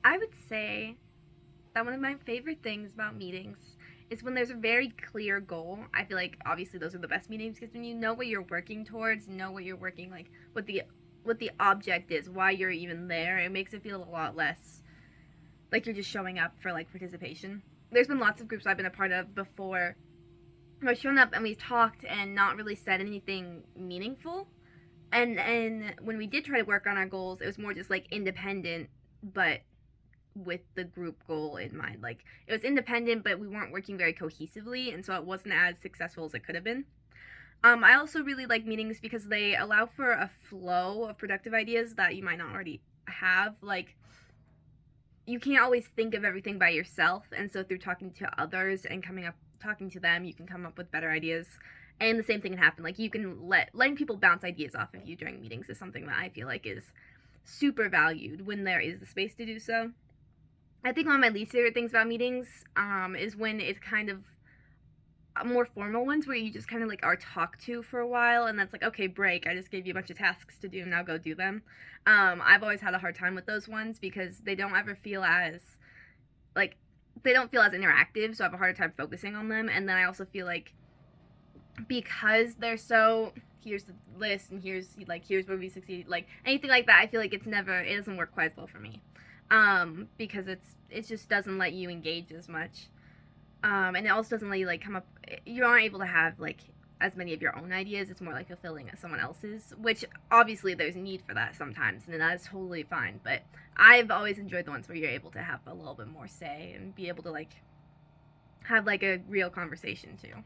I would say that one of my favorite things about meetings is when there's a very clear goal. I feel like obviously those are the best meetings because when you know what you're working towards, know what you're working like what the object is, why you're even there, it makes it feel a lot less like you're just showing up for like participation. There's been lots of groups I've been a part of before where I've shown up and we've talked and not really said anything meaningful. And when we did try to work on our goals, it was more just like independent, but with the group goal in mind. Like it was independent, but we weren't working very cohesively, and so it wasn't as successful as it could have been. I also really like meetings because they allow for a flow of productive ideas that you might not already have. Like you can't always think of everything by yourself, and so through talking to others and talking to them, you can come up with better ideas. And the same thing can happen. Like you can letting people bounce ideas off of you during meetings is something that I feel like is super valued when there is the space to do so. I think one of my least favorite things about meetings is when it's kind of more formal ones where you just kind of like are talked to for a while and that's like, okay, break, I just gave you a bunch of tasks to do, now go do them. I've always had a hard time with those ones because they don't ever feel as like they don't feel as interactive, so I have a harder time focusing on them. And then I also feel like because they're so here's the list and here's where we succeed, like anything like that, I feel like it doesn't work quite as well for me. Because it just doesn't let you engage as much. And it also doesn't let you like come up. You aren't able to have like as many of your own ideas. It's more like fulfilling someone else's, which obviously there's need for that sometimes, and that is totally fine. But I've always enjoyed the ones where you're able to have a little bit more say and be able to like have like a real conversation too.